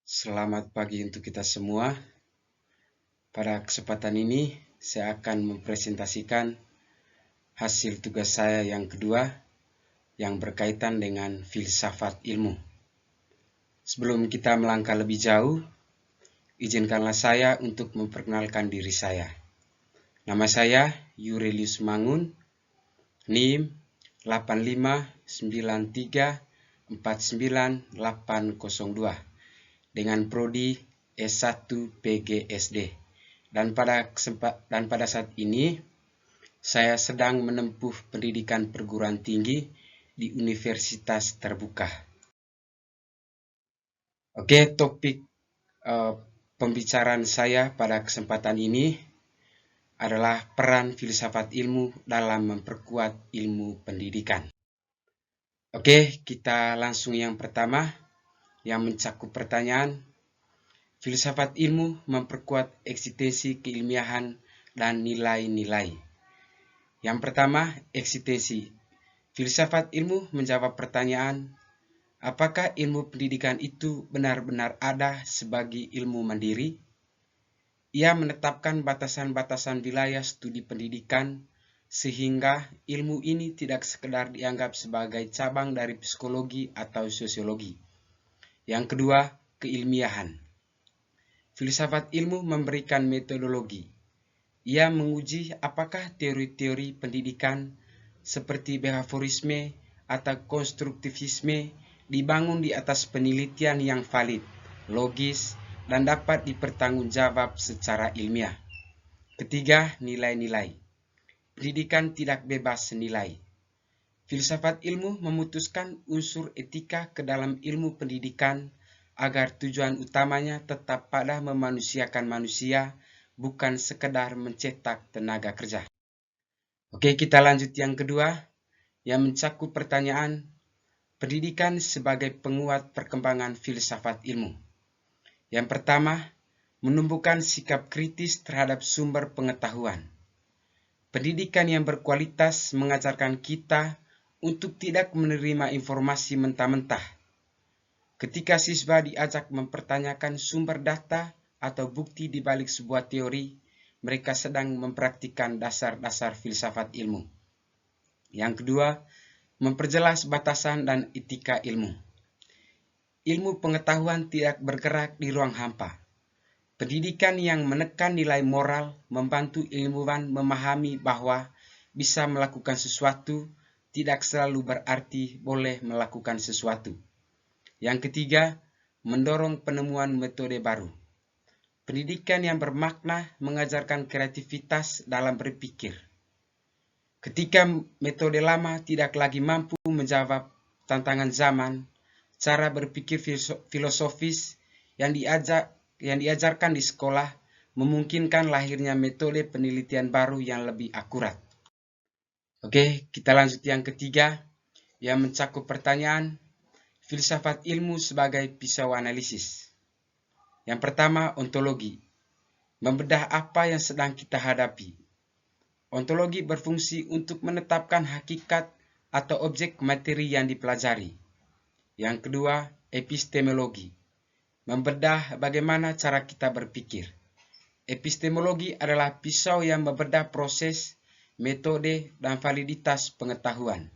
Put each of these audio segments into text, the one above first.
Selamat pagi untuk kita semua. Pada kesempatan ini, saya akan mempresentasikan hasil tugas saya yang kedua yang berkaitan dengan filsafat ilmu. Sebelum kita melangkah lebih jauh, izinkanlah saya untuk memperkenalkan diri saya. Nama saya Yurelius Mangun, NIM 859349802 dengan prodi S1 PGSD. Dan pada saat ini saya sedang menempuh pendidikan perguruan tinggi di Universitas Terbuka. Oke, topik pembicaraan saya pada kesempatan ini adalah peran filsafat ilmu dalam memperkuat ilmu pendidikan. Oke, kita langsung yang pertama yang mencakup pertanyaan. Filsafat ilmu memperkuat eksistensi keilmiahan dan nilai-nilai. Yang pertama, eksistensi. Filsafat ilmu menjawab pertanyaan, apakah ilmu pendidikan itu benar-benar ada sebagai ilmu mandiri? Ia menetapkan batasan-batasan wilayah studi pendidikan, sehingga ilmu ini tidak sekedar dianggap sebagai cabang dari psikologi atau sosiologi. Yang kedua, keilmiahan. Filsafat ilmu memberikan metodologi. Ia menguji apakah teori-teori pendidikan seperti behaviorisme atau konstruktivisme dibangun di atas penelitian yang valid, logis, dan dapat dipertanggungjawab secara ilmiah. Ketiga, nilai-nilai. Pendidikan tidak bebas nilai. Filsafat ilmu memutuskan unsur etika ke dalam ilmu pendidikan agar tujuan utamanya tetap pada memanusiakan manusia, bukan sekedar mencetak tenaga kerja. Oke, kita lanjut yang kedua, yang mencakup pertanyaan pendidikan sebagai penguat perkembangan filsafat ilmu. Yang pertama, menumbuhkan sikap kritis terhadap sumber pengetahuan. Pendidikan yang berkualitas mengajarkan kita untuk tidak menerima informasi mentah-mentah. Ketika siswa diajak mempertanyakan sumber data atau bukti di balik sebuah teori, mereka sedang mempraktikkan dasar-dasar filsafat ilmu. Yang kedua, memperjelas batasan dan etika ilmu. Ilmu pengetahuan tidak bergerak di ruang hampa. Pendidikan yang menekan nilai moral membantu ilmuwan memahami bahwa bisa melakukan sesuatu tidak selalu berarti boleh melakukan sesuatu. Yang ketiga, mendorong penemuan metode baru. Pendidikan yang bermakna mengajarkan kreativitas dalam berpikir. Ketika metode lama tidak lagi mampu menjawab tantangan zaman, cara berpikir filosofis yang diajarkan di sekolah memungkinkan lahirnya metode penelitian baru yang lebih akurat. Oke, kita lanjut yang ketiga, yang mencakup pertanyaan filsafat ilmu sebagai pisau analisis. Yang pertama, ontologi. Membedah apa yang sedang kita hadapi. Ontologi berfungsi untuk menetapkan hakikat atau objek materi yang dipelajari. Yang kedua, epistemologi. Membedah bagaimana cara kita berpikir. Epistemologi adalah pisau yang membedah proses, metode, dan validitas pengetahuan.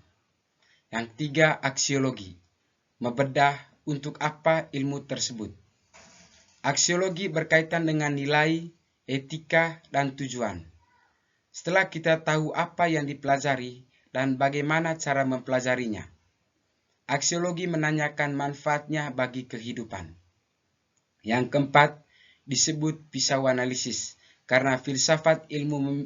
Yang ketiga, aksiologi. Membedah untuk apa ilmu tersebut. Aksiologi berkaitan dengan nilai, etika, dan tujuan. Setelah kita tahu apa yang dipelajari dan bagaimana cara mempelajarinya, aksiologi menanyakan manfaatnya bagi kehidupan. Yang keempat, disebut pisau analisis, karena filsafat ilmu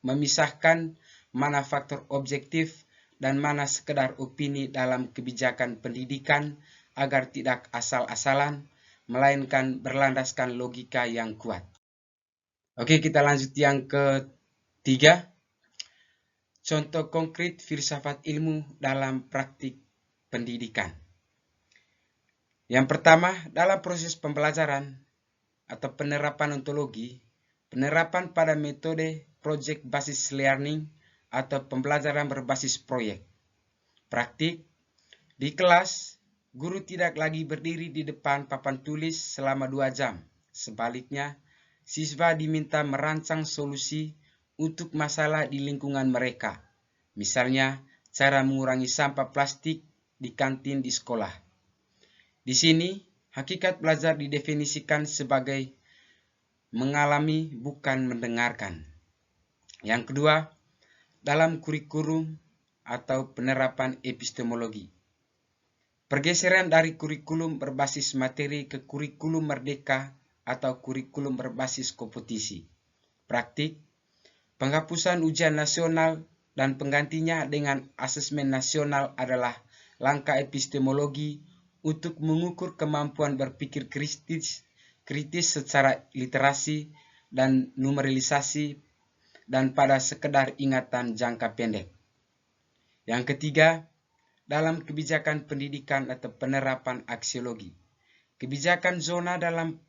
memisahkan mana faktor objektif dan mana sekedar opini dalam kebijakan pendidikan agar tidak asal-asalan, melainkan berlandaskan logika yang kuat. Oke, kita lanjut yang ketiga. Contoh konkret filsafat ilmu dalam praktik pendidikan. Yang pertama, dalam proses pembelajaran atau penerapan ontologi, penerapan pada metode project basis learning atau pembelajaran berbasis proyek. Praktik, di kelas Guru tidak lagi berdiri di depan papan tulis selama 2 jam. Sebaliknya, siswa diminta merancang solusi untuk masalah di lingkungan mereka. Misalnya, cara mengurangi sampah plastik di kantin di sekolah. Di sini, hakikat belajar didefinisikan sebagai mengalami bukan mendengarkan. Yang kedua, dalam kurikulum atau penerapan epistemologi. Pergeseran dari kurikulum berbasis materi ke kurikulum merdeka atau kurikulum berbasis kompetisi. Praktik, penghapusan ujian nasional dan penggantinya dengan asesmen nasional adalah langkah epistemologi untuk mengukur kemampuan berpikir kritis secara literasi dan numeralisasi dan pada sekedar ingatan jangka pendek. Yang ketiga, dalam kebijakan pendidikan atau penerapan aksiologi. Kebijakan zona dalam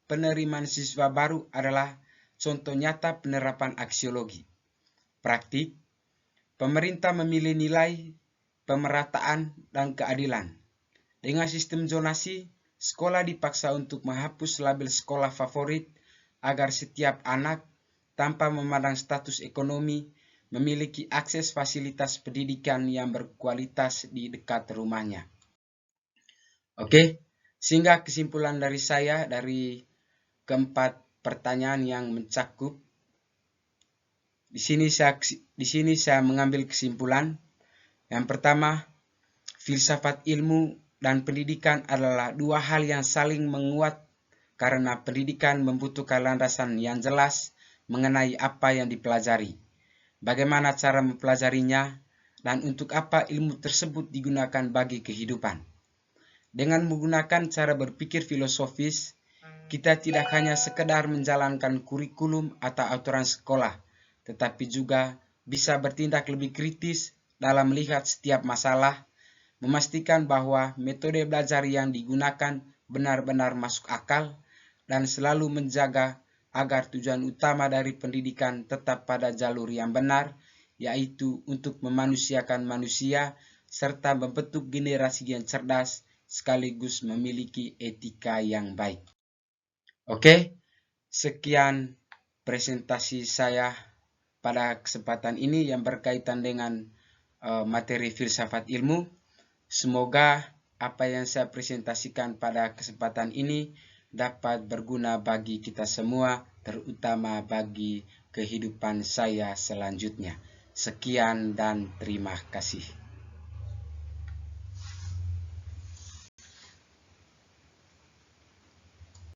penerimaan siswa baru adalah contoh nyata penerapan aksiologi. Praktik, pemerintah memilih nilai, pemerataan, dan keadilan. Dengan sistem zonasi, sekolah dipaksa untuk menghapus label sekolah favorit agar setiap anak, tanpa memandang status ekonomi, memiliki akses fasilitas pendidikan yang berkualitas di dekat rumahnya. Oke, sehingga kesimpulan dari saya dari keempat pertanyaan yang mencakup, di sini saya mengambil kesimpulan. Yang pertama, filsafat ilmu dan pendidikan adalah dua hal yang saling menguat karena pendidikan membutuhkan landasan yang jelas mengenai apa yang dipelajari, bagaimana cara mempelajarinya, dan untuk apa ilmu tersebut digunakan bagi kehidupan. Dengan menggunakan cara berpikir filosofis, kita tidak hanya sekedar menjalankan kurikulum atau aturan sekolah, tetapi juga bisa bertindak lebih kritis dalam melihat setiap masalah, memastikan bahwa metode belajar yang digunakan benar-benar masuk akal, dan selalu menjaga agar tujuan utama dari pendidikan tetap pada jalur yang benar, yaitu untuk memanusiakan manusia serta membentuk generasi yang cerdas sekaligus memiliki etika yang baik. Oke, sekian presentasi saya pada kesempatan ini yang berkaitan dengan materi filsafat ilmu. Semoga apa yang saya presentasikan pada kesempatan ini dapat berguna bagi kita semua, terutama bagi kehidupan saya selanjutnya. Sekian dan terima kasih.